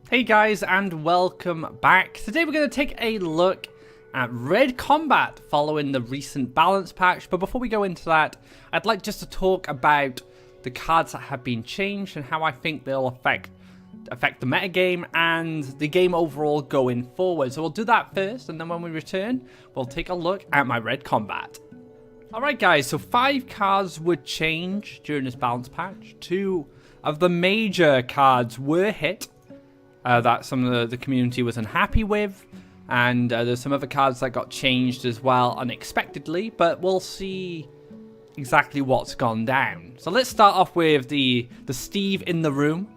Hey guys, and welcome back. Today we're going to take a look at Red Combat following the recent balance patch. But before we go into that, I'd like just to talk about the cards that have been changed and how I think they'll affect the metagame and the game overall going forward. So we'll do that first, and then when we return, we'll take a look at my Red Combat. Alright guys, so 5 cards would change during this balance patch. 2 of the major cards were hit. That some of the community was unhappy with, and there's some other cards that got changed as well unexpectedly, but we'll see exactly what's gone down. So let's start off with the Steve in the room,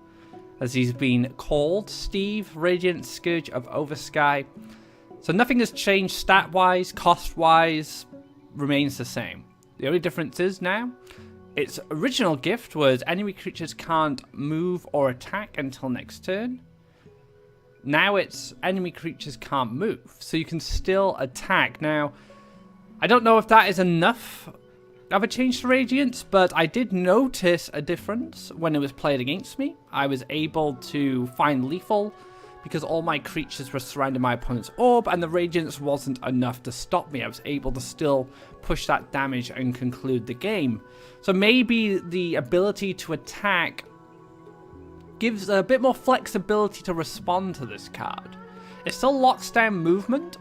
as he's been called. Steve, Radiant Scourge of Oversky. So nothing has changed stat-wise, cost-wise, remains the same. The only difference is now, its original gift was enemy creatures can't move or attack until next turn. Now it's enemy creatures can't move, so you can still attack. Now, I don't know if that is enough of a change to Radiance, but I did notice a difference when it was played against me. I was able to find lethal because all my creatures were surrounding my opponent's orb, and the Radiance wasn't enough to stop me. I was able to still push that damage and conclude the game. So maybe the ability to attack gives a bit more flexibility to respond to this card. It still locks down movement,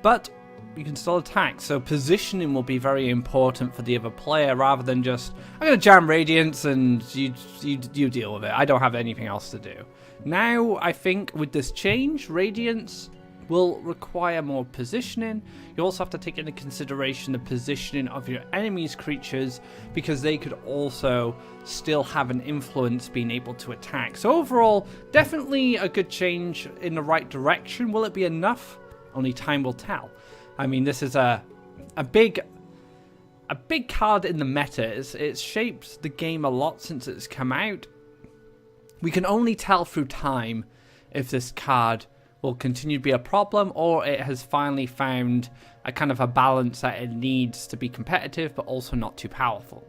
but you can still attack, so positioning will be very important for the other player, rather than just, I'm going to jam Radiance and you deal with it. I don't have anything else to do. Now, I think with this change, Radiance will require more positioning. You also have to take into consideration the positioning of your enemy's creatures, because they could also still have an influence being able to attack. So overall, definitely a good change in the right direction. Will it be enough? Only time will tell. I mean, this is a big card in the meta. It's shaped the game a lot since it's come out. We can only tell through time if this card will continue to be a problem, or it has finally found a kind of a balance that it needs to be competitive but also not too powerful.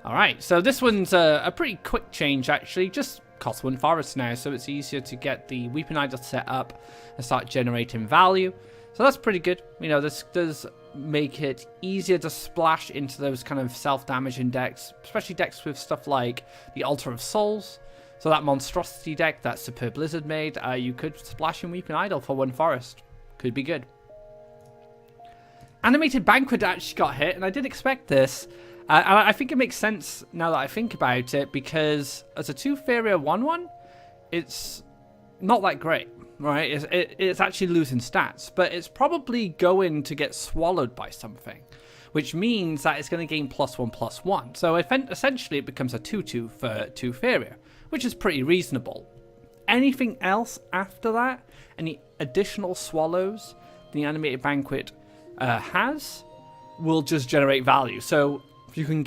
Alright, so this one's a pretty quick change actually. Just costs 1 forest now, so it's easier to get the Weeping Idol set up and start generating value. So that's pretty good. You know, this does make it easier to splash into those kind of self-damaging decks, especially decks with stuff like the Altar of Souls. So that monstrosity deck that Superb Lizard made, you could splash in Weeping Idol for 1 forest. Could be good. Animated Banquet actually got hit, and I didn't expect this. And I think it makes sense now that I think about it, because as a 2 Faeria 1/1, it's not that great, right? It's actually losing stats, but it's probably going to get swallowed by something, which means that it's going to gain +1/+1. So essentially it becomes a 2/2 for 2 Faeria, which is pretty reasonable. Anything else after that, any additional swallows the Animated Banquet has, will just generate value. So you can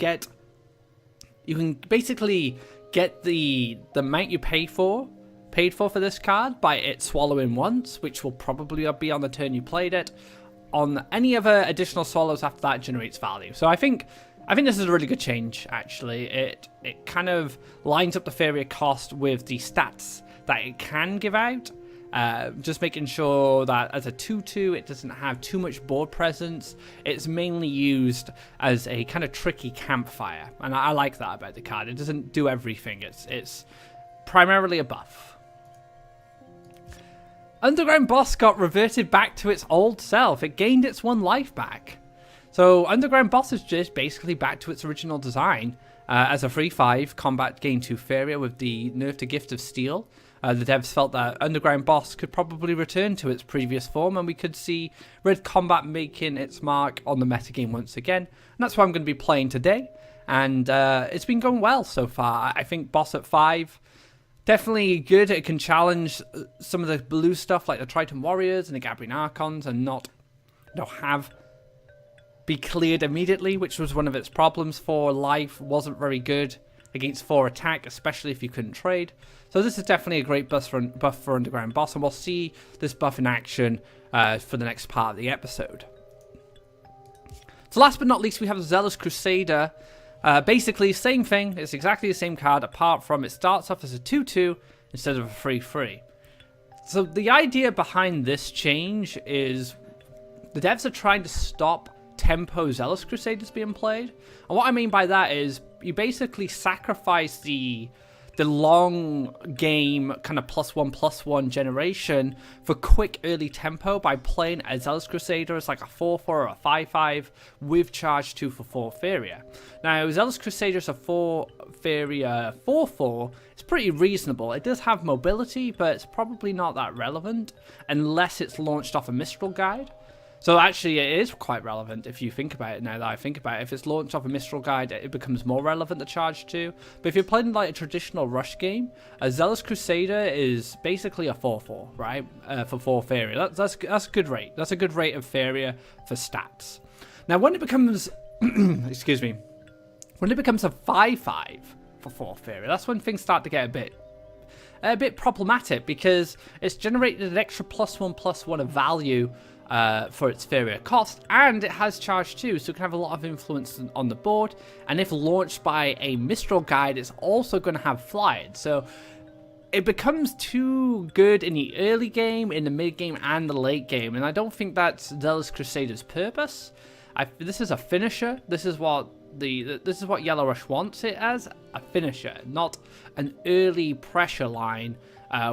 basically get the amount you paid for this card by it swallowing once, which will probably be on the turn you played it. On any other additional swallows after that, generates value. So I think this is a really good change, actually. It kind of lines up the Faeria cost with the stats that it can give out. Just making sure that as a 2/2, it doesn't have too much board presence. It's mainly used as a kind of tricky campfire. And I like that about the card. It doesn't do everything. It's primarily a buff. Underground Boss got reverted back to its old self. It gained its 1 life back. So Underground Boss is just basically back to its original design as a 3/5 combat gain 2 Faeria with the nerf to Gift of Steel. The devs felt that Underground Boss could probably return to its previous form, and we could see Red Combat making its mark on the metagame once again. And that's what I'm going to be playing today, and it's been going well so far. I think Boss at 5, definitely good. It can challenge some of the blue stuff like the Triton Warriors and the Gabrian Archons, and not be cleared immediately, which was one of its problems. 4 life wasn't very good against 4 attack, especially if you couldn't trade. So this is definitely a great buff for Underground Boss, and we'll see this buff in action for the next part of the episode. So last but not least, we have Zealous Crusader. Basically, same thing. It's exactly the same card, apart from it starts off as a 2/2, instead of a 3/3. So the idea behind this change is the devs are trying to stop tempo Zealous Crusaders being played. And what I mean by that is you basically sacrifice the long game kind of +1/+1 generation for quick early tempo by playing a Zealous Crusader as like a 4/4 or a 5/5 with charge 2 for 4 Faeria. Now, Zealous Crusaders are 4 Faeria 4/4. It's pretty reasonable. It does have mobility, but it's probably not that relevant unless it's launched off a Mistral guide. So actually, it is quite relevant if you think about it now that I think about it. If it's launched off a Mistral guide, it becomes more relevant to charge 2. But if you're playing like a traditional rush game, a Zealous Crusader is basically a 4/4, right? For 4 Faeria. That's a good rate. That's a good rate of Faeria for stats. Now, when it becomes, excuse me, when it becomes a 5/5 for 4 Faeria, that's when things start to get a bit problematic because it's generated an extra +1/+1 of value for its Faeria cost, and it has charge 2, so it can have a lot of influence on the board. And if launched by a Mistral guide, it's also going to have flyed. So it becomes too good in the early game, in the mid game, and the late game. And I don't think that's Zealous Crusader's purpose. This is a finisher. This is what Yellow Rush wants it as, a finisher, not an early pressure line.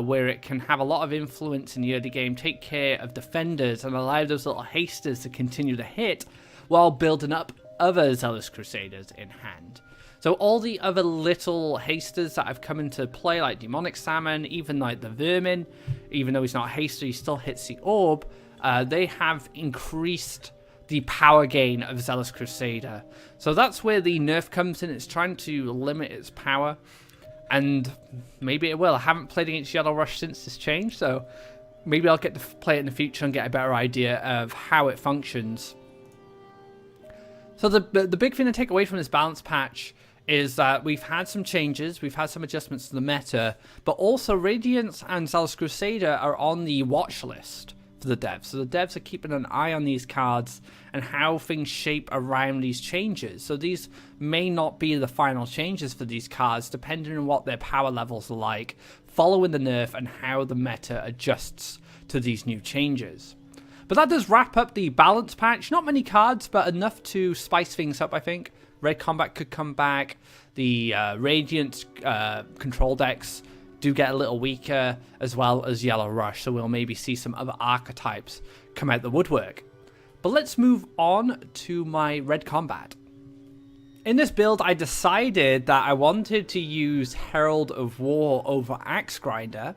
Where it can have a lot of influence in the early game, take care of defenders, and allow those little hasters to continue to hit while building up other Zealous Crusaders in hand. So all the other little hasters that have come into play, like Demonic Salmon, even like the Vermin, even though he's not a haster, he still hits the orb, they have increased the power gain of Zealous Crusader. So that's where the nerf comes in. It's trying to limit its power. And maybe it will. I haven't played against Yellow Rush since this change, so maybe I'll get to play it in the future and get a better idea of how it functions. So the big thing to take away from this balance patch is that we've had some changes, we've had some adjustments to the meta, but also Radiance and Zealous Crusader are on the watch list for the devs. So the devs are keeping an eye on these cards and how things shape around these changes. So these may not be the final changes for these cards, depending on what their power levels are like, following the nerf and how the meta adjusts to these new changes. But that does wrap up the balance patch. Not many cards, but enough to spice things up, I think. Red Combat could come back. The Radiant control decks do get a little weaker, as well as Yellow Rush, so we'll maybe see some other archetypes come out the woodwork. But let's move on to my Red Combat. In this build, I decided that I wanted to use Herald of War over Axe Grinder,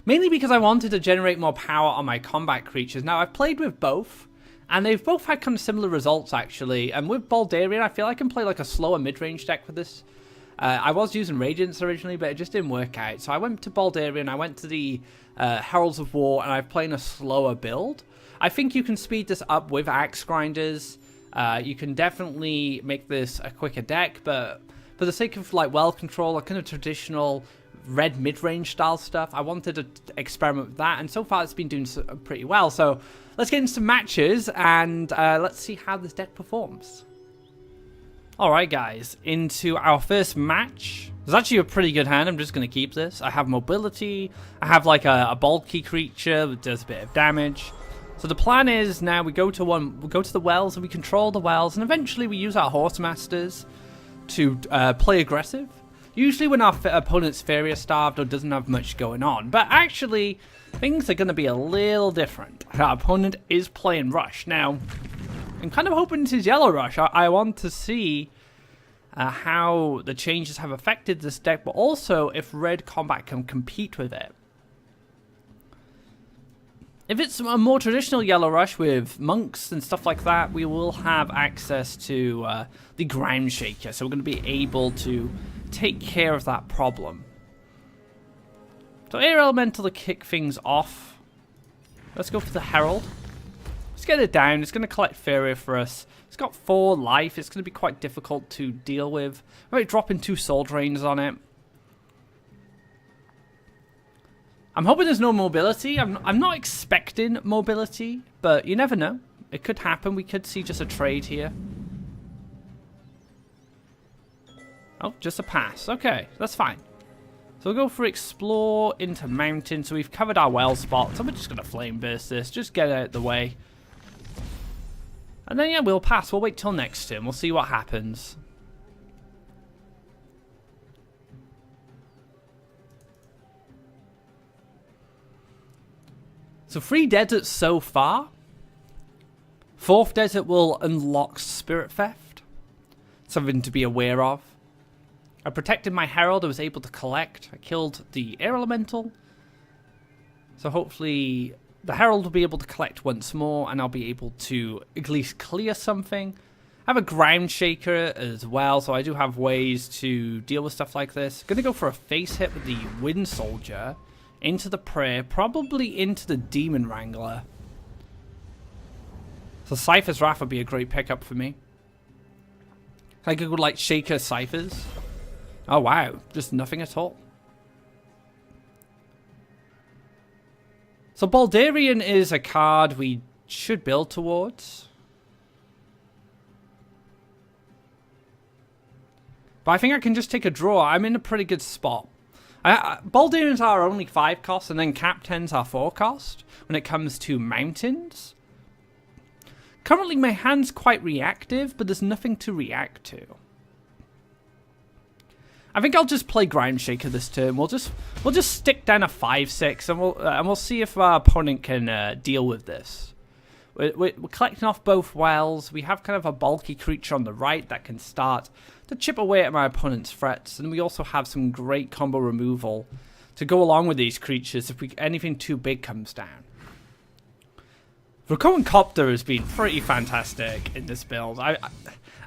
mainly because I wanted to generate more power on my combat creatures. Now, I've played with both, and they've both had kind of similar results, actually. And with Baldarian, I feel I can play like a slower mid-range deck with this. I was using Radiance originally, but it just didn't work out. So I went to Baldarian, I went to the Heralds of War, and I've played a slower build. I think you can speed this up with Axe Grinders. You can definitely make this a quicker deck, but for the sake of like well control, a kind of traditional red mid-range style stuff, I wanted to experiment with that, and so far it's been doing pretty well. So let's get into some matches, and let's see how this deck performs. Alright guys, into our first match. It's actually a pretty good hand, I'm just going to keep this. I have mobility, I have like a bulky creature that does a bit of damage. So the plan is now we go to the wells and we control the wells, and eventually we use our Horse Masters to play aggressive. Usually when our opponent's Faeria starved or doesn't have much going on, but actually things are going to be a little different. Our opponent is playing Rush. Now, I'm kind of hoping this is Yellow Rush. I want to see how the changes have affected this deck, but also if Red Combat can compete with it. If it's a more traditional Yellow Rush with monks and stuff like that, we will have access to the Ground Shaker, so we're going to be able to take care of that problem. So Air Elemental to kick things off. Let's go for the Herald. Let's get it down. It's going to collect Faeria for us. It's got 4 life. It's going to be quite difficult to deal with. I might drop in 2 Soul Drains on it. I'm hoping there's no mobility. I'm not expecting mobility, but you never know. It could happen. We could see just a trade here. Oh, just a pass. Okay, that's fine. So So we'll go for explore into mountain. So we've covered our well spot. So we're just going to flame burst this. Just get it out of the way. And then, yeah, we'll pass. We'll wait till next turn. We'll see what happens. So 3 deserts so far. 4th desert will unlock spirit theft. Something to be aware of. I protected my herald. I was able to collect. I killed the air elemental. So hopefully the herald will be able to collect once more, and I'll be able to at least clear something. I have a ground shaker as well, so I do have ways to deal with stuff like this. Gonna go for a face hit with the wind soldier into the prayer, probably into the demon wrangler. So Cypher's Wrath would be a great pickup for me. I could go like Shaker Cyphers. Oh wow, just nothing at all. So Baldarian is a card we should build towards. But I think I can just take a draw. I'm in a pretty good spot. Baldarians are only 5 cost, and then Captains are 4 cost when it comes to mountains. Currently my hand's quite reactive, but there's nothing to react to. I think I'll just play Ground Shaker this turn. We'll just stick down a 5/6, and we'll see if our opponent can deal with this. We're collecting off both wells. We have kind of a bulky creature on the right that can start to chip away at my opponent's threats, and we also have some great combo removal to go along with these creatures if anything too big comes down. Rakoan Copter has been pretty fantastic in this build. I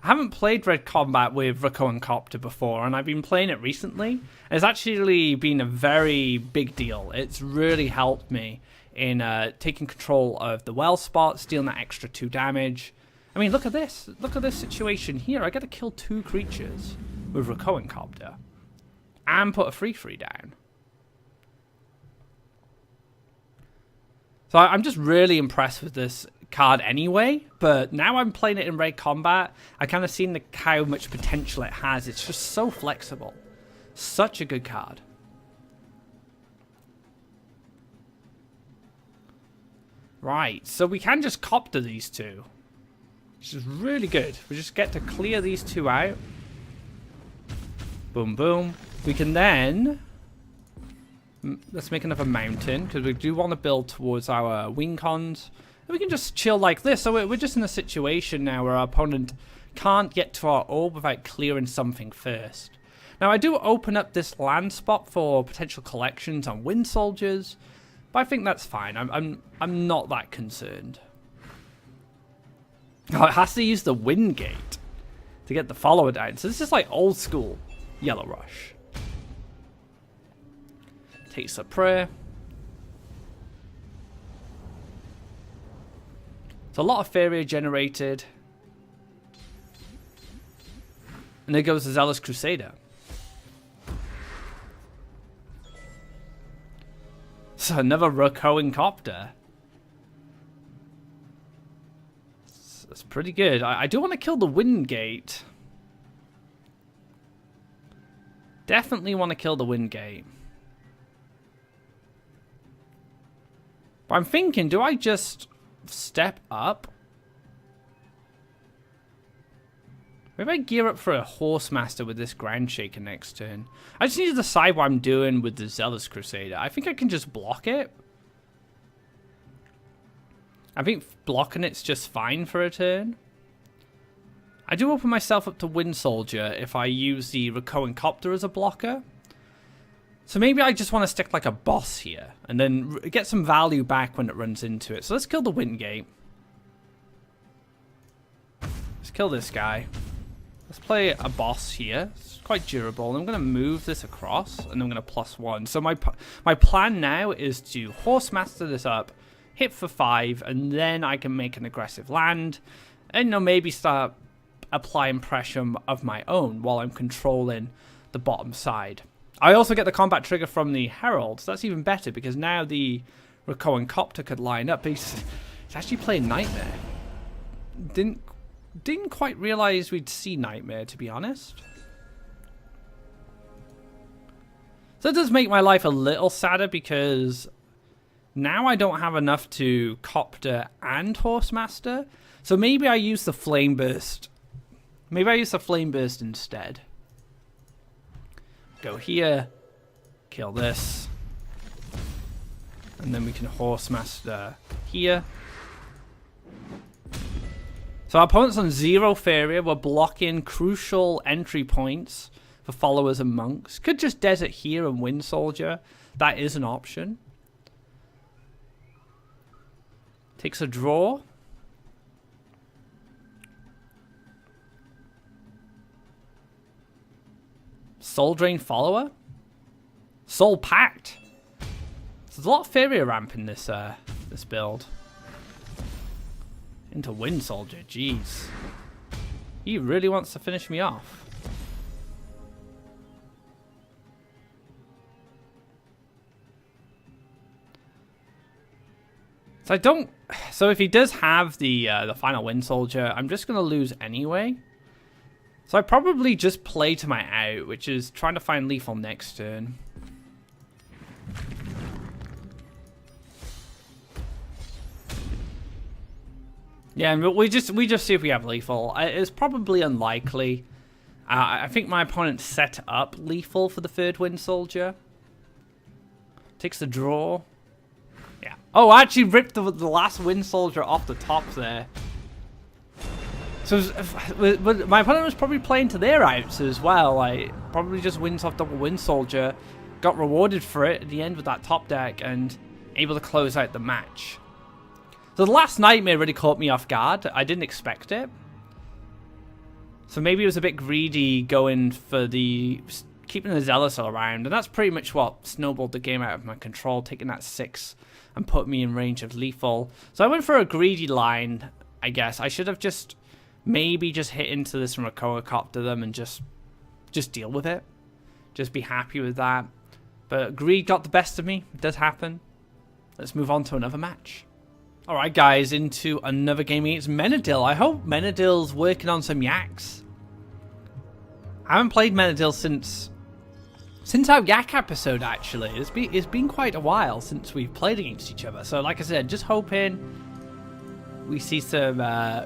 haven't played Red Combat with Rakoan Copter before, and I've been playing it recently. It's actually been a very big deal. It's really helped me in taking control of the well spot, stealing that extra 2 damage. I mean, look at this. Look at this situation here. I got to kill 2 creatures with Rakoan Copter and put a 3/3 down. So I'm just really impressed with this card anyway, but now I'm playing it in Red Combat, I kind of seen how much potential it has. It's just so flexible. Such a good card. Right, so we can just copter these 2, which is really good. We just get to clear these 2 out. Boom, boom. We can then... let's make another mountain, because we do want to build towards our wing cons. And we can just chill like this. So we're just in a situation now where our opponent can't get to our orb without clearing something first. Now I do open up this land spot for potential collections on wind soldiers, but I think that's fine. I'm not that concerned. Oh, it has to use the wind gate to get the follower down. So this is like old school Yellow Rush. Takes a prayer. It's a lot of Faeria generated. And there goes the Zealous Crusader. So another Rakoan Copter. That's pretty good. I do want to kill the Wind Gate. Definitely want to kill the Wind Gate. But I'm thinking, do I just step up? Maybe I gear up for a Horsemaster with this Ground Shaker next turn. I just need to decide what I'm doing with the Zealous Crusader. I think I can just block it. I think blocking it's just fine for a turn. I do open myself up to Wind Soldier if I use the Rakoan Copter as a blocker. So maybe I just want to stick like a boss here and then get some value back when it runs into it. So let's kill the Wind Gate. Let's kill this guy. Let's play a boss here. It's quite durable. And I'm going to move this across and I'm going to +1. So my plan now is to Horsemaster this up, hit for 5, and then I can make an aggressive land and maybe start applying pressure of my own while I'm controlling the bottom side. I also get the combat trigger from the Herald, so that's even better because now the Rakoan Copter could line up. He's actually playing Nightmare. Didn't quite realize we'd see Nightmare, to be honest. So it does make my life a little sadder because now I don't have enough to copter and horsemaster. So maybe I use the flame burst. Maybe I use the flame burst instead. Go here, kill this, and then we can horsemaster here. So our opponent's on 0 Faeria. We're blocking crucial entry points for followers and monks. Could just desert here and win soldier. That is an option. Takes a draw. Soul Drain follower? Soul Pact. There's a lot of Faeria ramp in this this build. Into Wind Soldier, jeez. He really wants to finish me off. So if he does have the final Wind Soldier, I'm just gonna lose anyway. So I probably just play to my out, which is trying to find lethal next turn. Yeah, and we just see if we have lethal. It's probably unlikely. I think my opponent set up lethal for the 3rd Wind Soldier. Takes the draw. Yeah. Oh, I actually ripped the last Wind Soldier off the top there. So my opponent was probably playing to their outs as well. Like, probably just wins off double Wind Soldier. Got rewarded for it at the end with that top deck and able to close out the match. So the last nightmare really caught me off guard. I didn't expect it. So maybe it was a bit greedy going for keeping the Zealous all around. And that's pretty much what snowballed the game out of my control, taking that 6 and put me in range of lethal. So I went for a greedy line, I guess. I should have just maybe just hit into this from a Copter them and just deal with it. Just be happy with that. But greed got the best of me. It does happen. Let's move on to another match. Alright guys, into another game against Menadil. I hope Menadil's working on some yaks. I haven't played Menadil since our yak episode, actually. It's been quite a while since we've played against each other. So like I said, just hoping we see some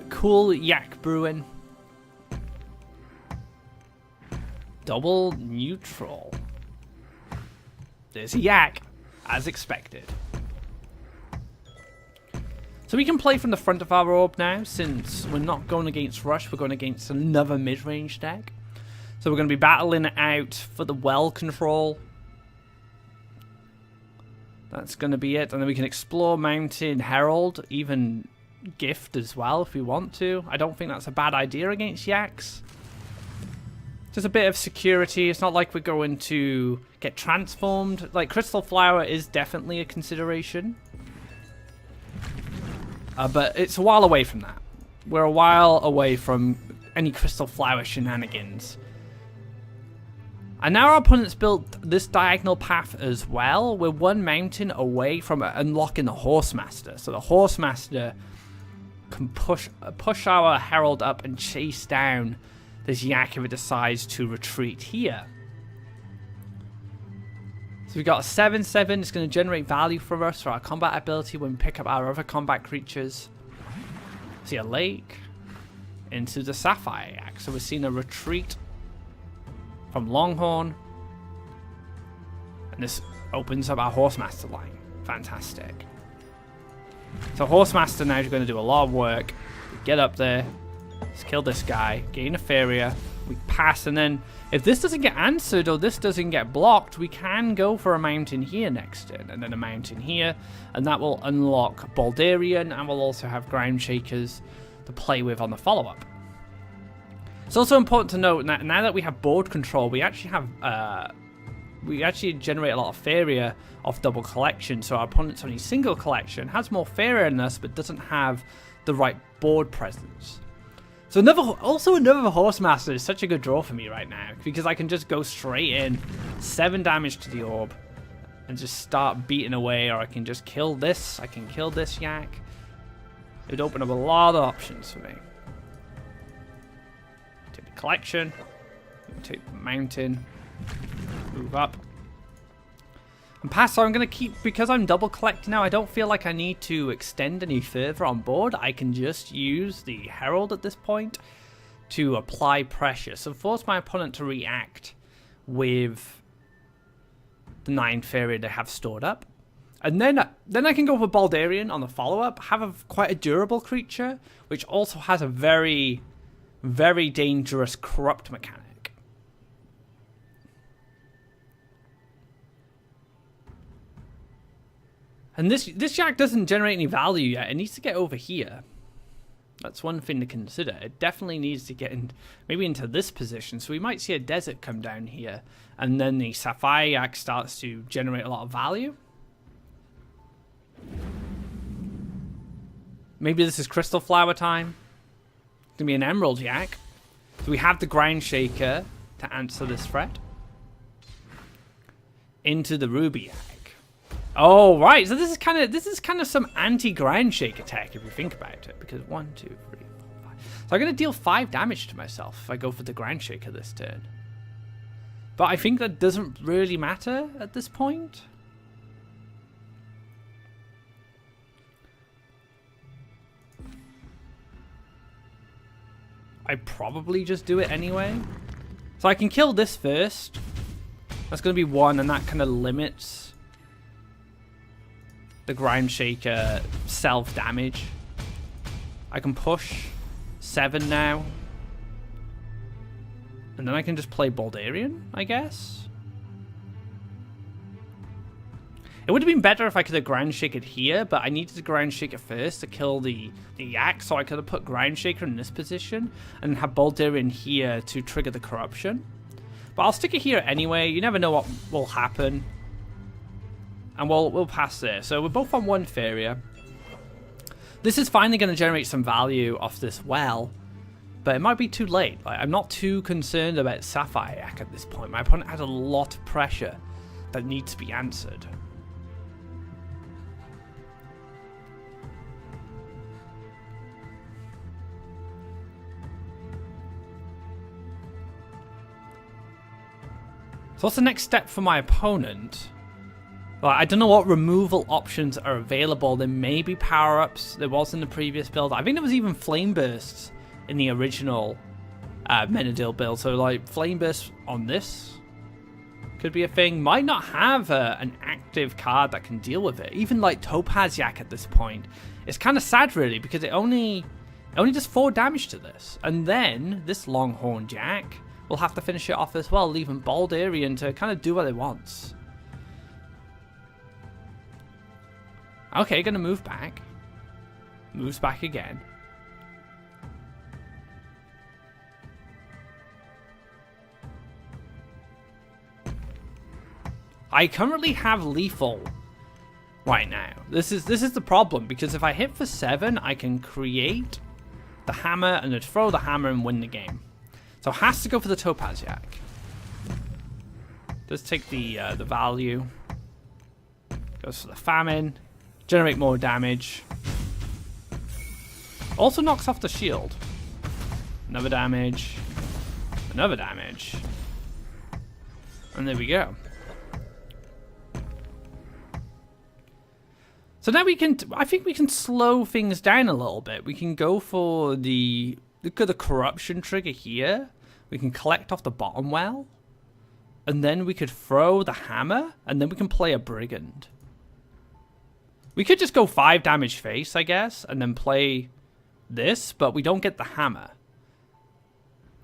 cool yak brewing. Double neutral. There's a yak, as expected. So we can play from the front of our orb now, since we're not going against Rush, we're going against another mid-range deck. So we're going to be battling out for the well control. That's going to be it. And then we can explore Mountain Herald, even Gift as well if we want to. I don't think that's a bad idea against yaks. Just a bit of security. It's not like we're going to get transformed. Like, Crystal Flower is definitely a consideration. But it's a while away from that. We're a while away from any Crystal Flower shenanigans. And now our opponent's built this diagonal path as well. We're one mountain away from unlocking the Horsemaster. So the Horsemaster can push our Herald up and chase down this yak if it decides to retreat here. So we've got a 7/7. It's going to generate value for us for our combat ability when we pick up our other combat creatures. See a lake into the Sapphire yak. So we're seeing a retreat from Longhorn. And this opens up our Horsemaster line. Fantastic. So Horsemaster now is going to do a lot of work. We get up there. Let's kill this guy. Gain a Faeria. We pass, and then if this doesn't get answered or this doesn't get blocked, we can go for a mountain here next turn, and then a mountain here, and that will unlock Baldarian, and we'll also have Ground Shakers to play with on the follow-up. It's also important to note that now that we have board control, we actually have we generate a lot of Faeria off double collection, so our opponent's only single collection has more Faeria than us, but doesn't have the right board presence. So another Horsemaster is such a good draw for me right now, because I can just go straight in, 7 damage to the orb, and just start beating away, or I can just kill this, I can kill this yak. It would open up a lot of options for me. Take the collection, take the mountain, move up, And pass, so I'm going to keep, because I'm double collecting now, I don't feel like I need to extend any further on board. I can just use the Herald at this point to apply pressure. So force my opponent to react with the 9 Faeria they have stored up. And then I can go for Baldarian on the follow-up, have quite a durable creature, which also has a very, very dangerous corrupt mechanic. And this Yak doesn't generate any value yet. It needs to get over here. That's one thing to consider. It definitely needs to get in, maybe into this position. So we might see a desert come down here. And then the Sapphire Yak starts to generate a lot of value. Maybe this is Crystal Flower time. It's going to be an Emerald Yak. So we have the Ground Shaker to answer this threat. Into the Ruby Yak. Oh, right. So this is kind of some anti-Ground Shaker tech if you think about it. Because 1, 2, 3, 4, 5. So I'm going to deal 5 damage to myself if I go for the Ground Shaker this turn. But I think that doesn't really matter at this point. I probably just do it anyway. So I can kill this first. That's going to be 1, and that kind of limits the Ground Shaker self-damage. I can push 7 now. And then I can just play Baldarian, I guess. It would have been better if I could have Ground Shakered here, but I needed to Ground Shaker first to kill the Yak, so I could have put Ground Shaker in this position and have Baldarian here to trigger the corruption. But I'll stick it here anyway. You never know what will happen. And we'll pass there. So we're both on 1 Faeria. This is finally going to generate some value off this well, but it might be too late. Like, I'm not too concerned about Sapphire Yak at this point. My opponent has a lot of pressure that needs to be answered. So what's the next step for my opponent? Well, I don't know what removal options are available. There may be power-ups. There was in the previous build. I think there was even Flame Bursts in the original Menadil build. So, like, Flame Bursts on this could be a thing. Might not have an active card that can deal with it. Even, like, Topaz Yak at this point. It's kind of sad, really, because it only does 4 damage to this. And then this Longhorn Yak will have to finish it off as well, leaving Baldarian to kind of do what it wants. Okay, gonna move back. Moves back again. I currently have lethal right now. This is the problem, because if I hit for 7, I can create the hammer and then throw the hammer and win the game. So has to go for the Topaz Yak. Does take the value. Goes for the famine. Generate more damage. Also knocks off the shield. Another damage. Another damage. And there we go. So now I think we can slow things down a little bit. We can go for the corruption trigger here. We can collect off the bottom well. And then we could throw the hammer. And then we can play a brigand. We could just go 5 damage face, I guess, and then play this, but we don't get the hammer.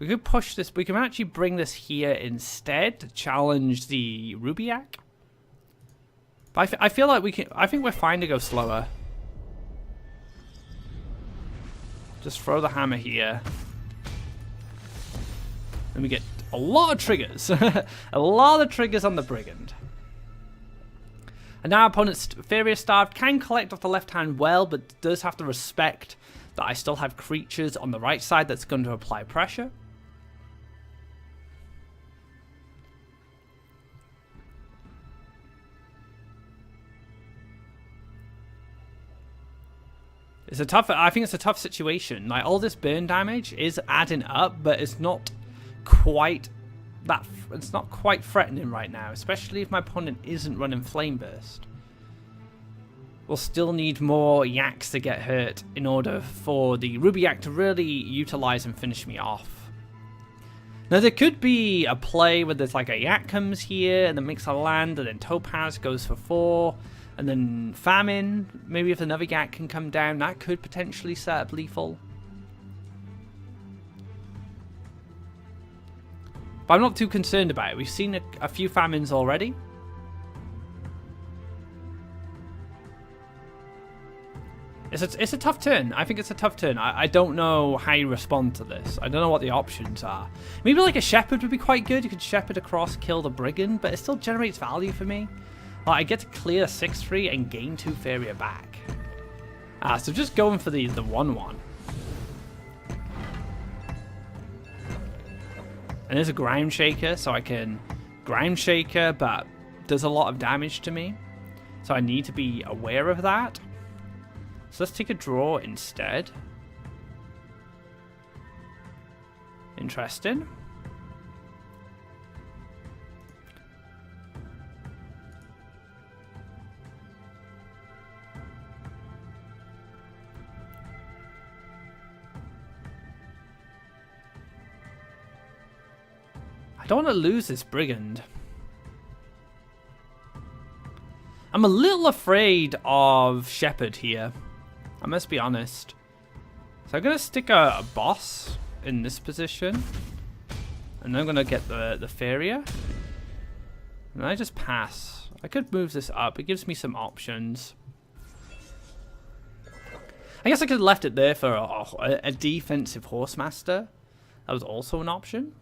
We could push this. We can actually bring this here instead to challenge the Ruby Yak. But I feel like we can. I think we're fine to go slower. Just throw the hammer here. And we get a lot of triggers. A lot of triggers on the brigand. And now our opponent's Faeria Starved can collect off the left hand well, but does have to respect that I still have creatures on the right side that's going to apply pressure. I think it's a tough situation. Like, all this burn damage is adding up, but it's not quite it's not quite threatening right now, especially if my opponent isn't running Flame Burst. We'll still need more yaks to get hurt in order for the Ruby Yak to really utilize and finish me off. Now there could be a play where there's like a yak comes here and then makes a land, and then Topaz goes for 4, and then Famine. Maybe if another yak can come down, that could potentially set up lethal. But I'm not too concerned about it. We've seen a few Famines already. It's a tough turn. I think it's a tough turn. I don't know how you respond to this. I don't know what the options are. Maybe like a Shepherd would be quite good. You could Shepherd across, kill the Brigand, but it still generates value for me. I get to clear 6-3 and gain 2 Faeria back. So just going for the 1-1. And there's a Ground Shaker, so I can Ground Shaker, but does a lot of damage to me. So I need to be aware of that. So let's take a draw instead. Interesting. I don't want to lose this Brigand. I'm a little afraid of Shepherd here. I must be honest. So I'm going to stick a boss in this position. And I'm going to get the Faeria. And I just pass. I could move this up. It gives me some options. I guess I could have left it there for a defensive Horsemaster. That was also an option.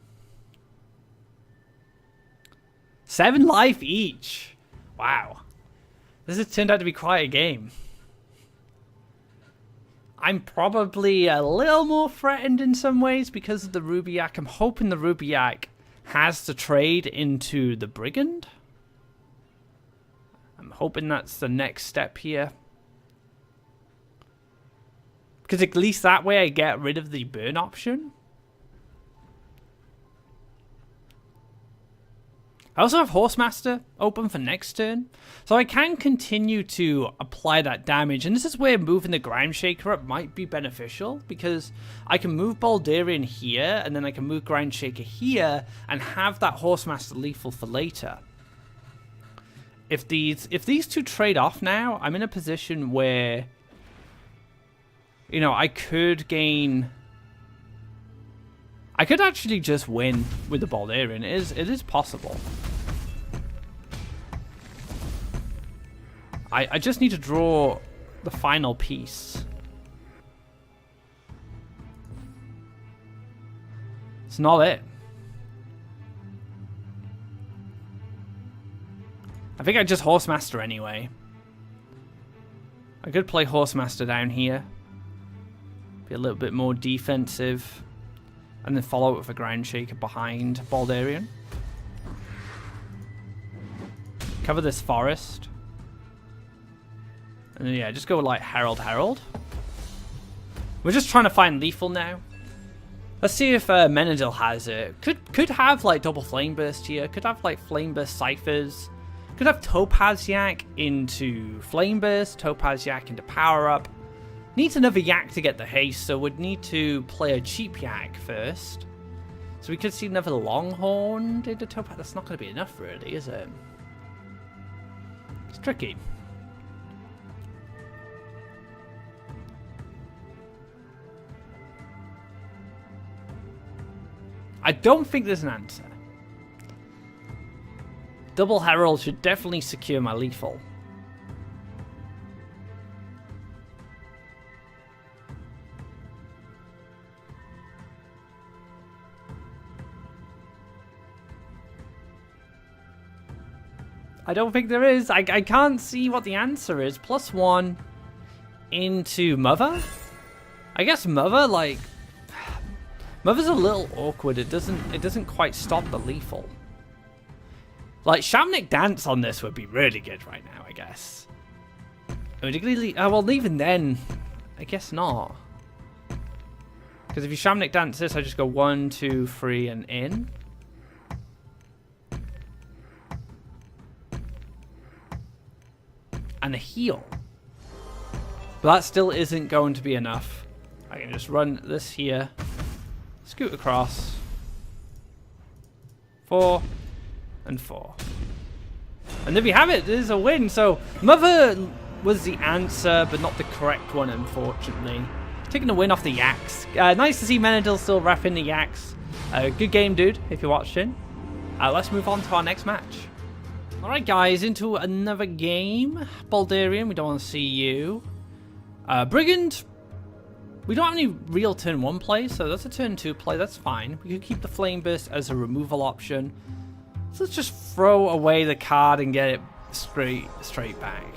7 life each. Wow. This has turned out to be quite a game. I'm probably a little more threatened in some ways because of the Ruby Yak. I'm hoping the Ruby Yak has to trade into the Brigand. I'm hoping that's the next step here. Because at least that way I get rid of the burn option. I also have Horsemaster open for next turn, so I can continue to apply that damage, and this is where moving the Ground Shaker up might be beneficial, because I can move Baldarian here, and then I can move Ground Shaker here, and have that Horsemaster lethal for later. If these two trade off now, I'm in a position where, you know, I could gain... I could actually just win with the Baldarian. It is possible. I just need to draw the final piece. It's not it. I think I just Horsemaster anyway. I could play Horsemaster down here. Be a little bit more defensive. And then follow it with a Ground Shaker behind Baldarian. Cover this forest. And then, yeah, just go like Herald. We're just trying to find lethal now. Let's see if Menadil has it. Could have like double Flame Burst here. Could have like Flame Burst Ciphers. Could have Topaz Yak into Flame Burst. Topaz Yak into Power Up. Needs another Yak to get the haste, so would need to play a cheap Yak first. So we could see another Longhorn into Topaz. That's not going to be enough, really, is it? It's tricky. I don't think there's an answer. Double Herald should definitely secure my lethal. I don't think there is. I can't see what the answer is. +1 into Mother? I guess Mother, like... Mother's a little awkward. It doesn't quite stop the lethal. Like, Shamanic Dance on this would be really good right now, I guess. Well, even then, I guess not. Because if you Shamanic Dance this, I just go 1, 2, 3, and in. and a heal. But that still isn't going to be enough. I can just run this here, scoot across, 4 and 4. And there we have it, there's a win. So Mother was the answer, but not the correct one, unfortunately. Taking the win off the Yaks. Nice to see Menadil still repping the Yaks. Good game, dude, if you're watching. Let's move on to our next match. Alright guys, into another game. Baldarian, we don't want to see you. Brigand, we don't have any real turn 1 play, so that's a turn 2 play, that's fine. We could keep the Flame Burst as a removal option. So let's just throw away the card and get it straight back.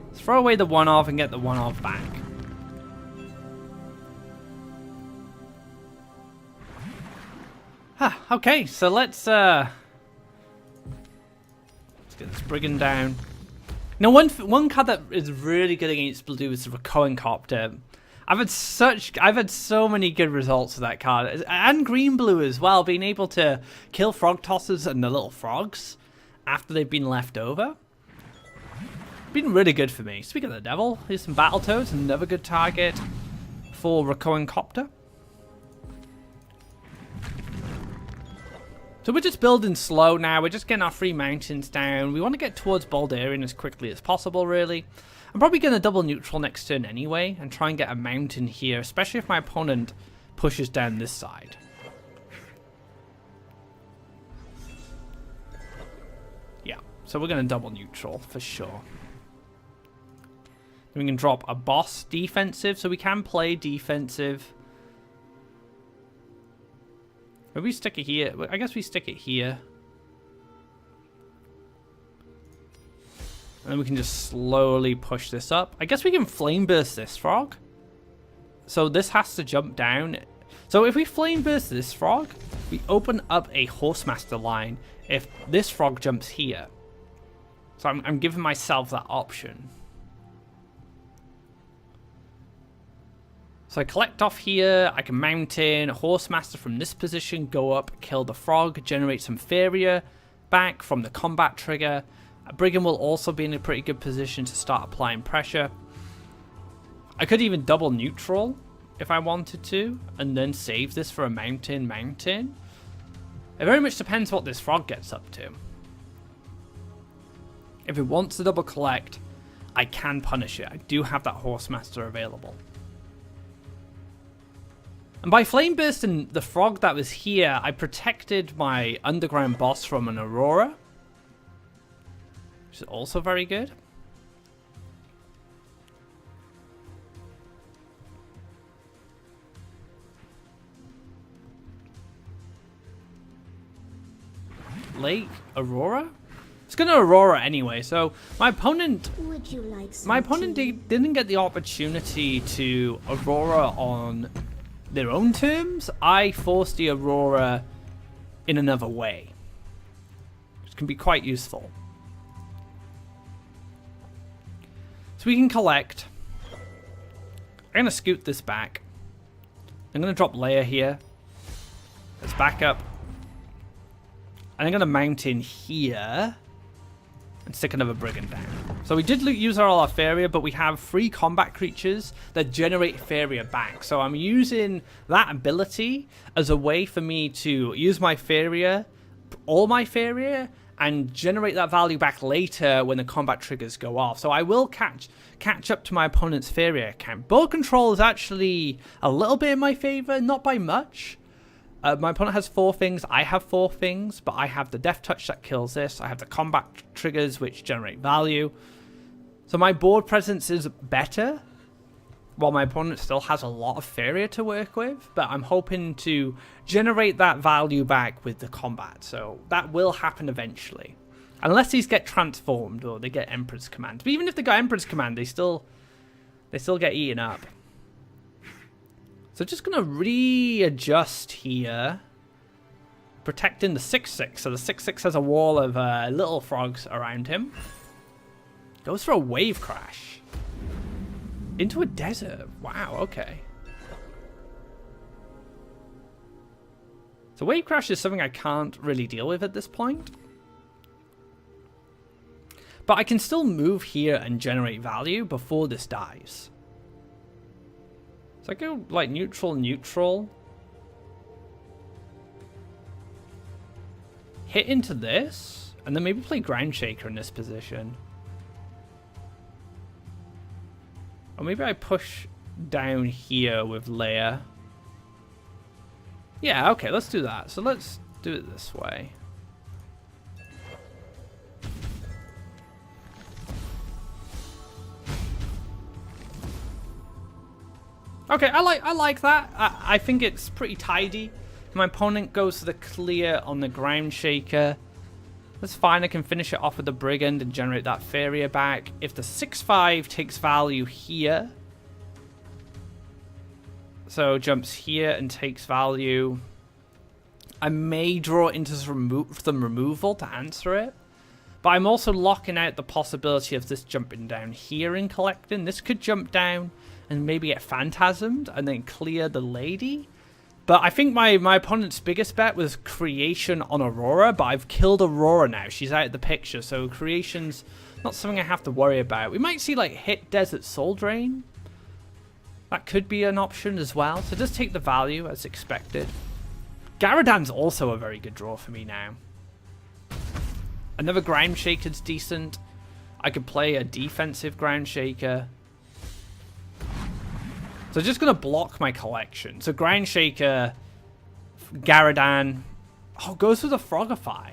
Let's throw away the 1-off and get the 1-off back. Okay, so let's get this Brigand down. Now, one card that is really good against blue is the Recurring Copter. I've had so many good results with that card, and green blue as well, being able to kill frog tossers and the little frogs after they've been left over. Been really good for me. Speaking of the devil, here's some Battletoads, another good target for Recurring Copter. So we're just building slow now, we're just getting our 3 mountains down. We want to get towards Baldarian as quickly as possible, really. I'm probably going to double neutral next turn anyway, and try and get a mountain here, especially if my opponent pushes down this side. Yeah, so we're going to double neutral, for sure. Then we can drop a boss defensive, so we can play defensive. Maybe we stick it here. I guess we stick it here. And then we can just slowly push this up. I guess we can Flame Burst this frog. So this has to jump down. So if we Flame Burst this frog, we open up a Horsemaster line if this frog jumps here. So I'm giving myself that option. So I collect off here, I can mountain, Horsemaster from this position, go up, kill the frog, generate some Faeria back from the combat trigger. Brigand will also be in a pretty good position to start applying pressure. I could even double neutral if I wanted to, and then save this for a mountain. It very much depends what this frog gets up to. If it wants to double collect, I can punish it. I do have that Horsemaster available. And by Flame Bursting the frog that was here, I protected my underground boss from an Aurora, which is also very good. Lake Aurora? It's gonna Aurora anyway, so my opponent didn't get the opportunity to Aurora on their own terms. I forced the Aurora in another way, which can be quite useful. So we can collect. I'm going to scoot this back. I'm going to drop layer here. Let's back up. And I'm going to mount in here and stick another Brigand down. So we did use all our Faeria, but we have 3 combat creatures that generate Faeria back. So I'm using that ability as a way for me to use my Faeria, all my Faeria, and generate that value back later when the combat triggers go off. So I will catch up to my opponent's Faeria account. Ball control is actually a little bit in my favor, not by much. My opponent has 4 things, I have 4 things, but I have the Death Touch that kills this, I have the combat triggers which generate value. So my board presence is better, while my opponent still has a lot of Faeria to work with, but I'm hoping to generate that value back with the combat, so that will happen eventually. Unless these get transformed or they get Emperor's Command. But even if they got Emperor's Command, they still get eaten up. So just going to readjust here. Protecting the 6/6. So the 6/6 has a wall of little frogs around him. Goes for a wave crash. Into a desert. Wow, okay. So wave crash is something I can't really deal with at this point. But I can still move here and generate value before this dies. So I go like neutral, neutral. Hit into this, and then maybe play Ground Shaker in this position. Or maybe I push down here with Leia. Yeah, okay, let's do that. So let's do it this way. Okay, I like that. I think it's pretty tidy. My opponent goes to the clear on the Ground Shaker. That's fine. I can finish it off with the Brigand and generate that Faeria back. If the 6/5 takes value here, so jumps here and takes value, I may draw into some removal to answer it. But I'm also locking out the possibility of this jumping down here and collecting. This could jump down and maybe get phantasmed and then clear the lady. But I think my opponent's biggest bet was creation on Aurora, but I've killed Aurora now. She's out of the picture, so creation's not something I have to worry about. We might see like hit Desert Soul Drain. That could be an option as well. So just take the value as expected. Garadan's also a very good draw for me now. Another Ground Shaker's decent. I could play a defensive Ground Shaker. So just going to block my collection. So Ground Shaker, Garadan. Oh, goes with a Frogify.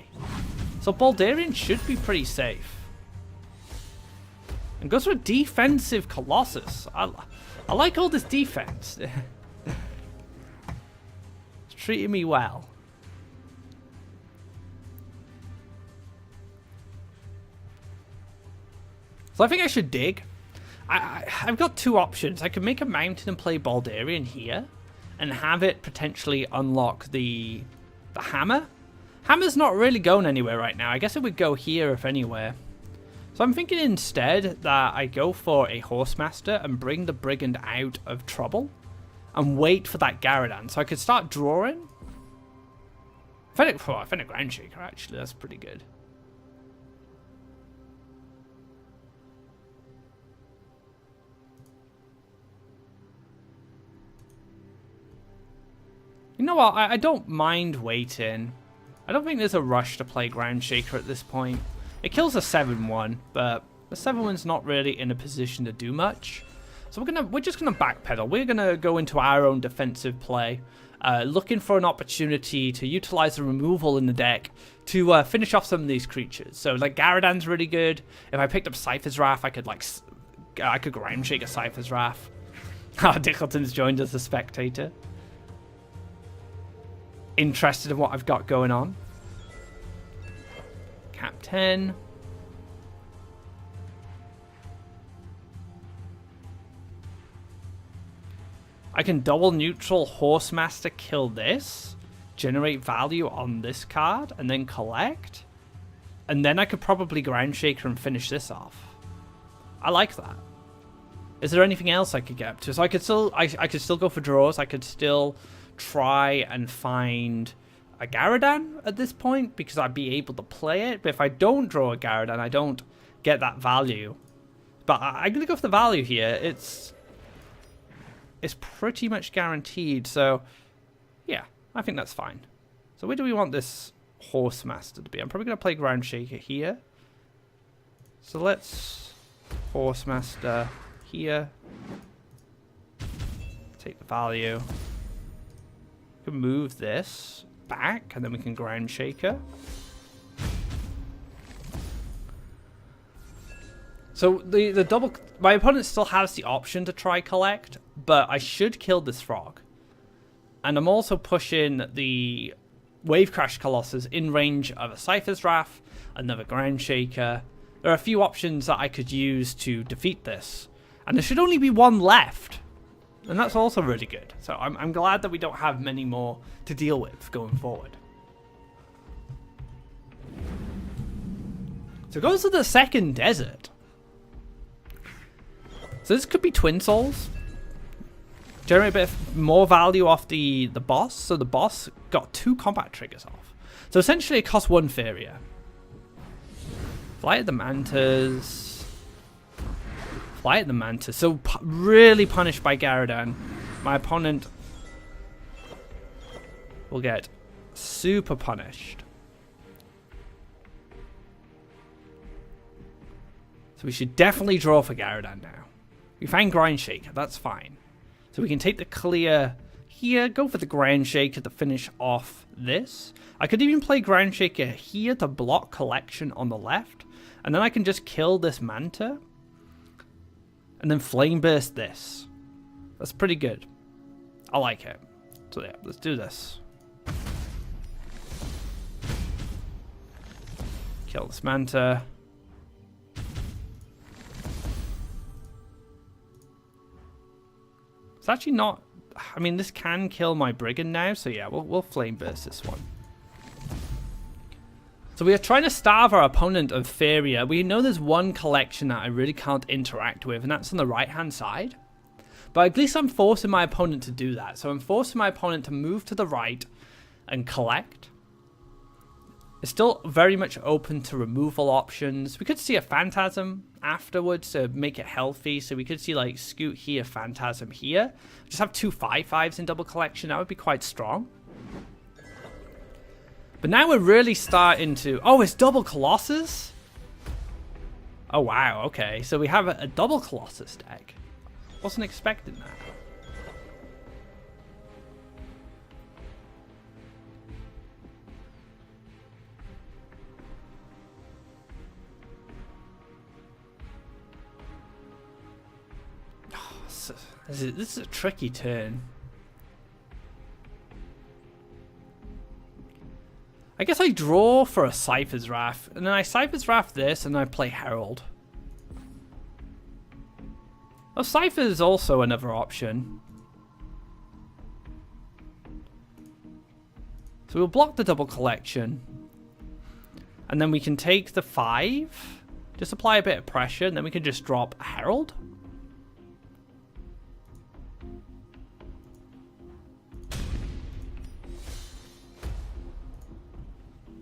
So Baldarian should be pretty safe. And goes for a defensive Colossus. I like all this defense. It's treating me well. So I think I should dig. I've got two options. I could make a mountain and play Baldarian here and have it potentially unlock the hammer. Hammer's not really going anywhere right now. I guess it would go here if anywhere. So I'm thinking instead that I go for a Horsemaster and bring the Brigand out of trouble and wait for that Garadan. So I could start drawing. I found a Ground Shaker actually. That's pretty good. You know what, I don't mind waiting. I don't think there's a rush to play Ground Shaker at this point. It kills a 7-1, but the 7-1's not really in a position to do much. So we're just gonna backpedal. We're gonna go into our own defensive play, looking for an opportunity to utilize the removal in the deck to finish off some of these creatures. So like Garadan's really good. If I picked up Cypher's Wrath, I could Ground Shaker Cypher's Wrath. Dickleton's joined as a spectator. Interested in what I've got going on. Cap 10. I can double neutral Horsemaster, kill this, generate value on this card, and then collect. And then I could probably Ground Shaker and finish this off. I like that. Is there anything else I could get up to? So I could still go for draws. I could still try and find a Garadan at this point because I'd be able to play it. But if I don't draw a Garadan, I don't get that value. But I'm going to go for the value here. It's pretty much guaranteed. So, yeah, I think that's fine. So where do we want this Horsemaster to be? I'm probably going to play Ground Shaker here. So let's Horsemaster here. Take the value. We can move this back, and then we can Ground Shaker. So the double, my opponent still has the option to try collect, but I should kill this frog. And I'm also pushing the Wave Crash Colossus in range of a Cypher's Wrath, another Ground Shaker. There are a few options that I could use to defeat this, and there should only be one left. And that's also really good. So I'm glad that we don't have many more to deal with going forward. So it goes to the second desert. So this could be Twin Souls. Generate a bit more value off the boss. So the boss got 2 combat triggers off. So essentially it costs 1 Faeria. Flight of the Mantas. Flight of the Mantas. So really punished by Garadan. My opponent will get super punished. So we should definitely draw for Garadan now. We find Ground Shaker, that's fine. So we can take the clear here, go for the Ground Shaker to finish off this. I could even play Ground Shaker here to block Collection on the left. And then I can just kill this Manta. And then Flame Burst this. That's pretty good. I like it. So yeah, let's do this. Kill this Manta. It's actually not... I mean, this can kill my Brigand now, so yeah, we'll Flame Burst this one. So we are trying to starve our opponent of Faeria. We know there's one collection that I really can't interact with, and that's on the right-hand side. But at least I'm forcing my opponent to do that. So I'm forcing my opponent to move to the right and collect. It's still very much open to removal options. We could see a Phantasm afterwards to make it healthy. So we could see like Scoot here, Phantasm here. Just have 2 5/5s in double collection. That would be quite strong. But now we're really starting to... Oh, it's double Colossus? Oh, wow. Okay. So we have a double Colossus deck. Wasn't expecting that. This is a tricky turn. I guess I draw for a Cypher's Wrath, and then I Cypher's Wrath this, and I play Herald. Oh, Cypher is also another option. So we'll block the double collection. And then we can take the 5, just apply a bit of pressure, and then we can just drop a Herald.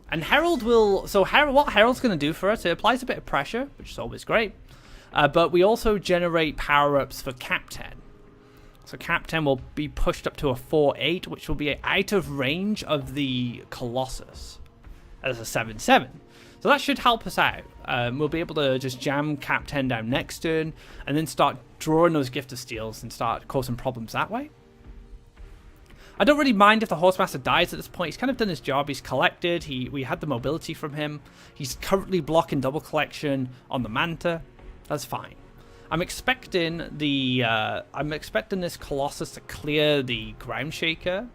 And Herald will... So what Herald's going to do for us, it applies a bit of pressure, which is always great. But we also generate power-ups for Captain. So Captain will be pushed up to a 4/8, which will be out of range of the Colossus as a 7/7. So that should help us out. We'll be able to just jam Captain down next turn, and then start drawing those Gift of Steels and start causing problems that way. I don't really mind if the Horsemaster dies at this point. He's kind of done his job. He's collected. We had the mobility from him. He's currently blocking double collection on the Manta. That's fine. I'm expecting this Colossus to clear the Ground Shaker.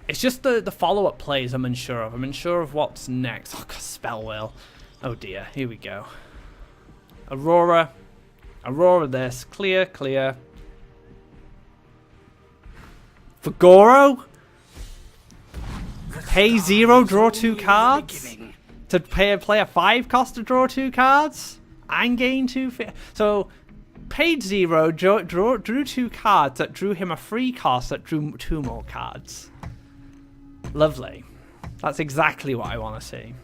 It's just the follow-up plays I'm unsure of. I'm unsure of what's next. Oh, God, Spell Wheel. Oh, dear. Here we go. Aurora. Aurora this. Clear, clear. For Goro? Pay 0, draw 2 cards? To play a 5 cost to draw 2 cards? And gain 2... So, paid 0, drew 2 cards that drew him a free cost that drew 2 more cards. Lovely. That's exactly what I want to see.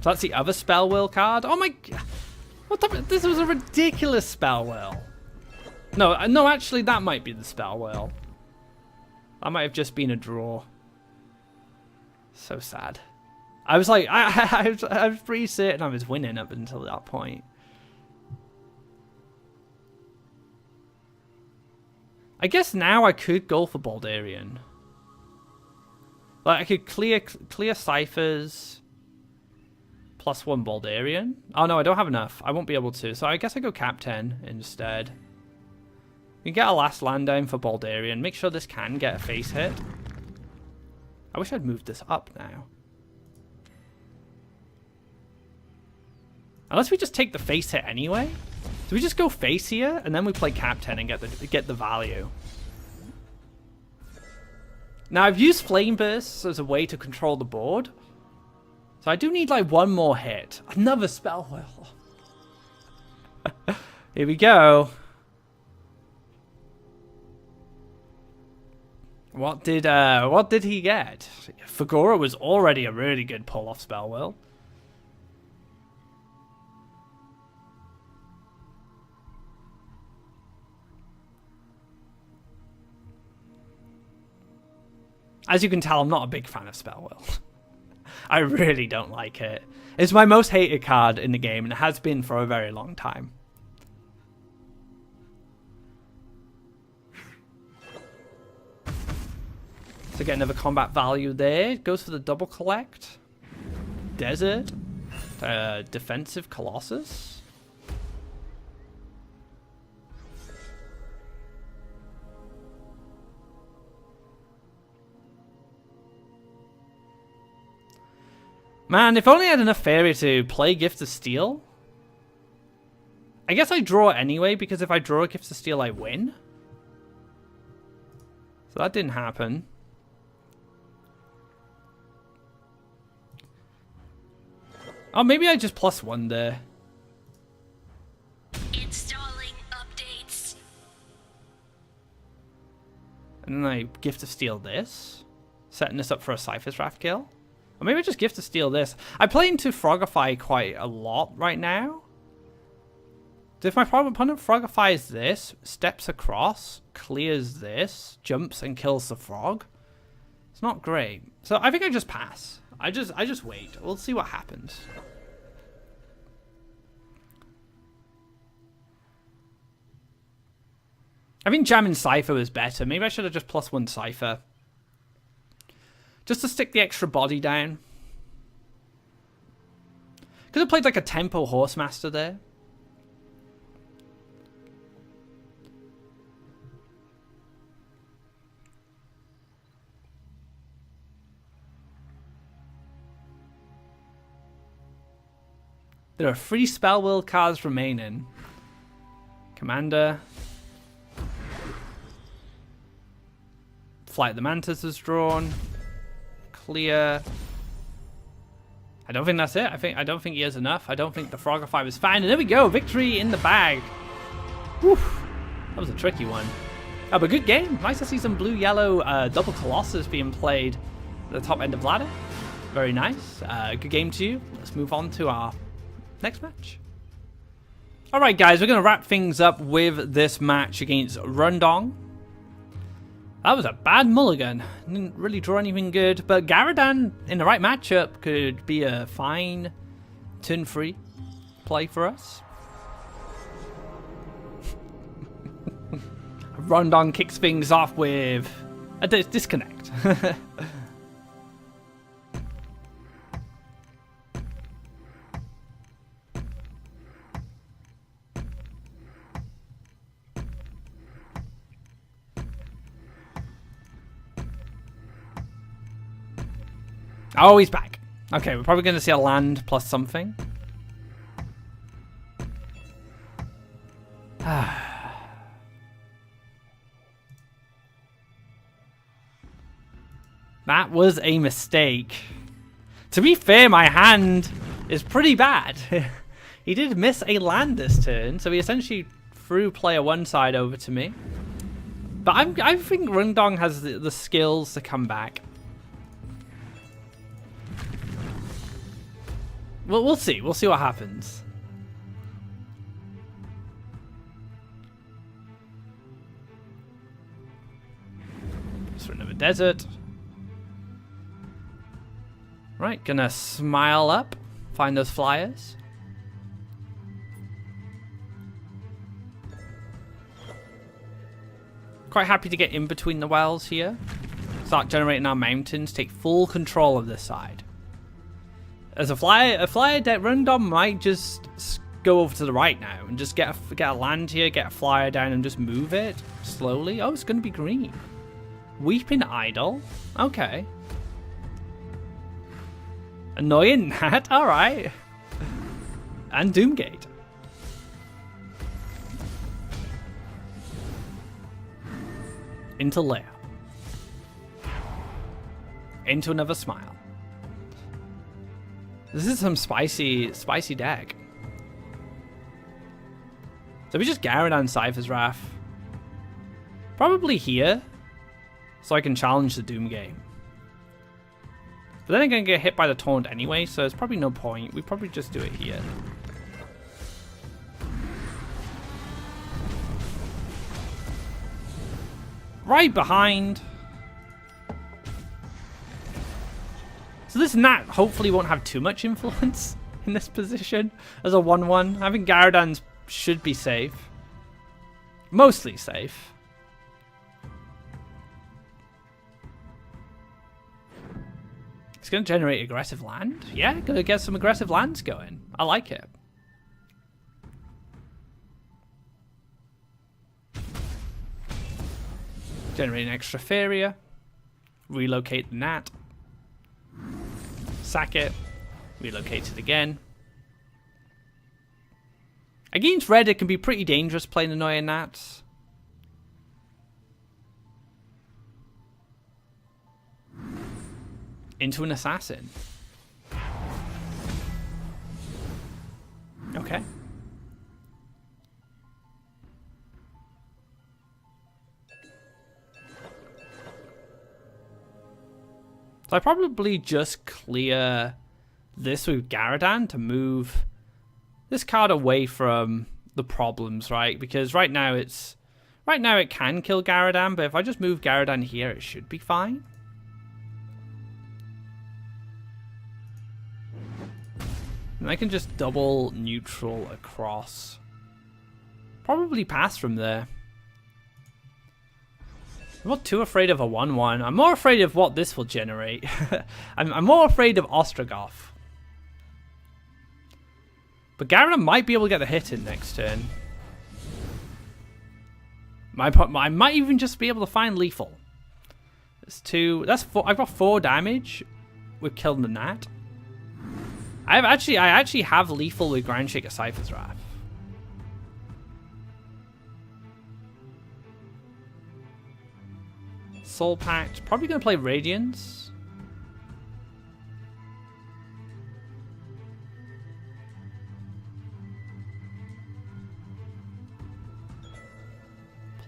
So that's the other Spell Wheel card. Oh my god. What the... This was a ridiculous Spell Wheel. No, actually that might be the Spell Wheel. That might have just been a draw. So sad. I was like, I was pretty certain I was winning up until that point. I guess now I could go for Baldarian. Like I could clear Ciphers. +1 Baldarian. Oh no, I don't have enough. I won't be able to. So I guess I go Captain instead. We can get a last land down for Baldarian. Make sure this can get a face hit. I wish I'd moved this up now. Unless we just take the face hit anyway. Do we just go face here and then we play Captain and get the value? Now I've used Flame Bursts as a way to control the board. So I do need like one more hit. Another Spell Wheel. Here we go. What did he get? Faeria was already a really good pull-off spell, Will. As you can tell, I'm not a big fan of Spell Will. I really don't like it. It's my most hated card in the game, and it has been for a very long time. So get another combat value there. Goes for the double collect. Desert. Defensive Colossus. Man, if only I had enough Faeria to play Gift of Steel. I guess I draw anyway, because if I draw a Gift of Steel, I win. So that didn't happen. Oh, maybe I just +1 there. Installing updates. And then I Gift of Steel this. Setting this up for a Cypher's Wrath kill. Or maybe I just Gift of Steel this. I play into Frogify quite a lot right now. So if my opponent Frogifies this, steps across, clears this, jumps and kills the frog, it's not great. So I think I just pass. I just wait. We'll see what happens. I think jamming Cypher was better. Maybe I should have just +1 Cypher. Just to stick the extra body down. Could have played like a Tempo Horsemaster there. There are 3 Spell Will cards remaining. Commander. Flight of the Mantis is drawn. Clear. I don't think that's it. I don't think he has enough. I don't think the Frogify was fine. And there we go. Victory in the bag. Whew. That was a tricky one. Oh, but good game. Nice to see some blue-yellow double Colossus being played at the top end of ladder. Very nice. Good game to you. Let's move on to our next match. Alright guys, we're going to wrap things up with this match against Rundong. That was a bad mulligan. Didn't really draw anything good, but Garadan in the right matchup could be a fine turn-free play for us. Rundong kicks things off with a disconnect. Oh, he's back. Okay, we're probably going to see a land plus something. That was a mistake. To be fair, my hand is pretty bad. He did miss a land this turn, so he essentially threw player one side over to me. But I think Rundong has the skills to come back. Well, we'll see. We'll see what happens. Just for another desert. Right, gonna smile up. Find those flyers. Quite happy to get in between the wells here. Start generating our mountains. Take full control of this side. As a flyer deck, Rundong might just go over to the right now and just get a land here, get a flyer down and just move it slowly. Oh, it's going to be green. Weeping Idol. Okay. Annoying Gnat. All right. And Doomgate. Into lair. Into another smile. This is some spicy deck. So we just Garadan Cypher's Wrath. Probably here. so I can challenge the Doom game. But then I'm going to get hit by the taunt anyway, so there's probably no point. We probably just do it here. Right behind. So this Nat hopefully won't have too much influence in this position as a 1-1. I think Garadan's should be safe. Mostly safe. It's going to generate aggressive land. Yeah, going to get some aggressive lands going. I like it. Generate an extra Faeria. Relocate the Nat. Sack it. Relocate it again. Against red, it can be pretty dangerous playing annoying Nats. Into an assassin. Okay. So I probably just clear this with Garadan to move this card away from the problems, right? Because right now it can kill Garadan, but if I just move Garadan here, it should be fine. And I can just double neutral across. Probably pass from there. I'm not too afraid of a 1-1. I'm more afraid of what this will generate. I'm more afraid of Ostrogoth. But Garadan might be able to get the hit in next turn. I might even just be able to find lethal. That's 2. That's 4. I've got 4 damage with killing the Nat. I actually have lethal with Grandshaker Cypher's Wrath. Soul Pact. Probably going to play Radiance.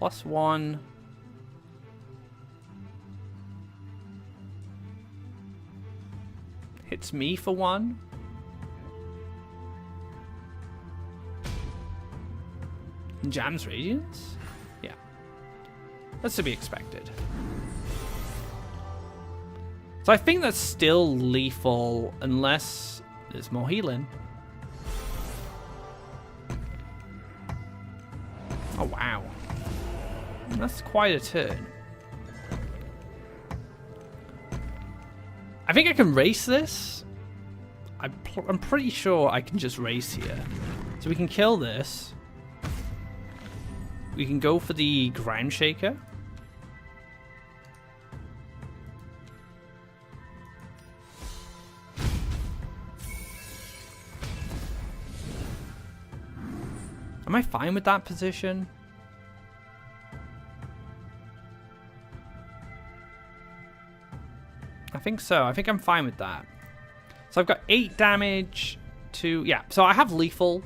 +1. Hits me for 1. Jams Radiance? Yeah. That's to be expected. So I think that's still lethal unless there's more healing. Oh wow. That's quite a turn. I think I can race this. I'm pretty sure I can just race here. So we can kill this. We can go for the Grandshaker. Am I fine with that position? I think so. I think I'm fine with that. So I've got 8 damage to... Yeah, so I have lethal.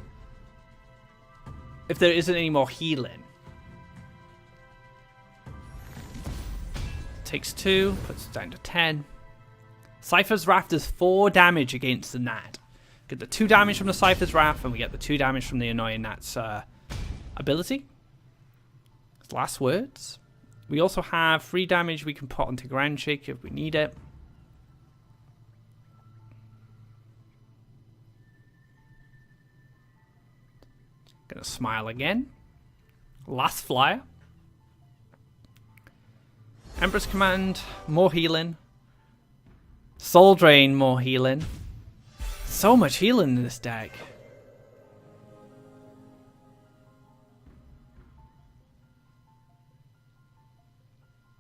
If there isn't any more healing. Takes 2, puts it down to 10. Cypher's Wrath does 4 damage against the Nat. Get the 2 damage from the Cypher's Wrath, and we get the 2 damage from the annoying Nat's ability. Last words. We also have 3 damage we can put onto Grandshaker if we need it. Gonna smile again. Last flyer. Empress Command, more healing. Soul Drain, more healing. So much healing in this deck.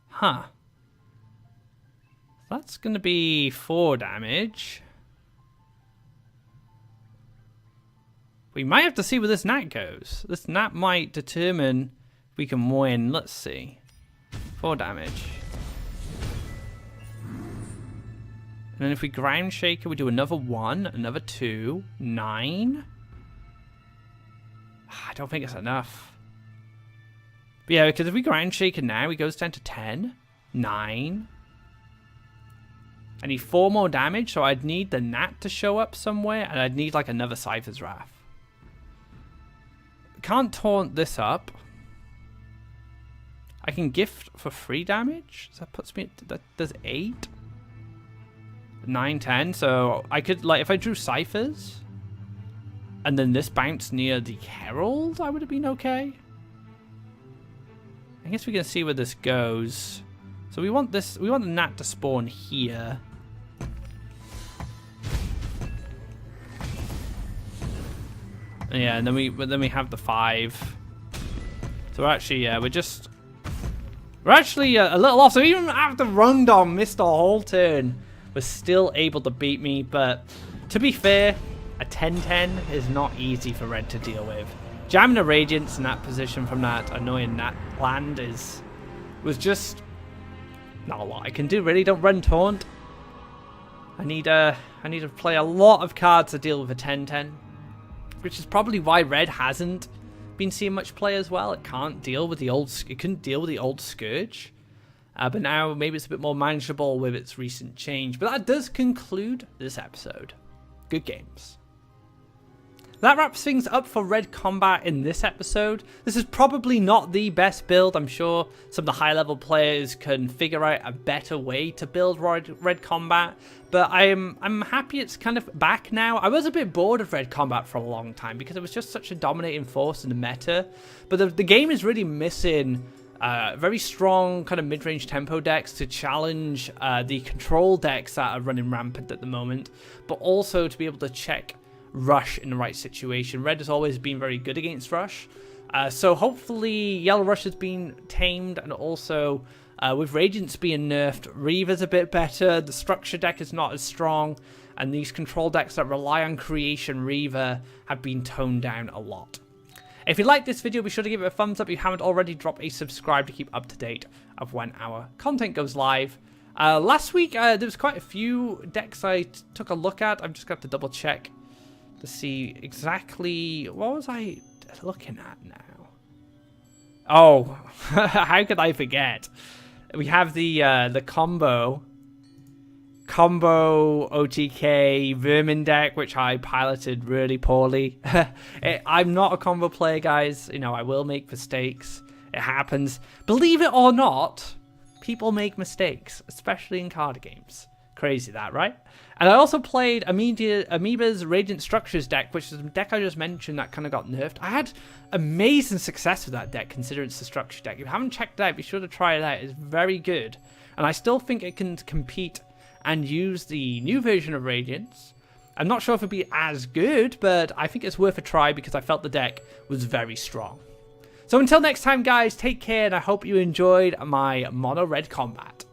Huh. That's going to be 4 damage. We might have to see where this Nat goes. This Nat might determine if we can win. Let's see. 4 damage. And then if we Grandshaker, we do another 1, another 2, 9. I don't think it's enough. But yeah, because if we Grandshaker now, he goes down to 10, 9. I need 4 more damage, so I'd need the Gnat to show up somewhere, and I'd need like another Cypher's Wrath. Can't taunt this up. I can gift for 3 damage. So that puts me at, that does 8. 9, 10. So I could, like, if I drew Cyphers, and then this bounced near the Herald, I would have been okay. I guess we can see where this goes. So we want this, we want the Gnat to spawn here. Yeah, and then we have the 5. So we're actually, yeah, we're actually a little off. So even after Rungdom missed a whole turn, we're still able to beat me. But to be fair, a 10-10 is not easy for Red to deal with. Jamming a Radiance in that position from that annoying Nat land was just not a lot I can do, really. Don't run taunt. I need to play a lot of cards to deal with a 10-10, which is probably why Red hasn't been seeing much play as well. It couldn't deal with the old Scourge, but now maybe it's a bit more manageable with its recent change. But that does conclude this episode. Good games. That wraps things up for Red Combat in this episode. This is probably not the best build. I'm sure some of the high level players can figure out a better way to build Red Combat, but I'm happy it's kind of back now. I was a bit bored of Red Combat for a long time because it was just such a dominating force in the meta, but the game is really missing very strong kind of mid-range tempo decks to challenge the control decks that are running rampant at the moment, but also to be able to check Rush in the right situation. Red has always been very good against Rush, so hopefully Yellow Rush has been tamed, and also with Radiance being nerfed, Reaver's a bit better, the structure deck is not as strong, and these control decks that rely on Creation Reaver have been toned down a lot. If you like this video, be sure to give it a thumbs up. If you haven't already, drop a subscribe to keep up to date of when our content goes live. Last week, there was quite a few decks I took a look at. I've just got to double check to see exactly what was I looking at now. Oh, how could I forget? We have the combo OTK Vermin deck, which I piloted really poorly. I'm not a combo player, guys. You know, I will make mistakes. It happens. Believe it or not, people make mistakes, especially in card games. Crazy that, right? And I also played Amoeba's Radiant Structures deck, which is the deck I just mentioned that kind of got nerfed. I had amazing success with that deck, considering it's a structure deck. If you haven't checked it out, be sure to try it out. It's very good. And I still think it can compete and use the new version of Radiance. I'm not sure if it'll be as good, but I think it's worth a try because I felt the deck was very strong. So until next time, guys, take care, and I hope you enjoyed my mono red combat.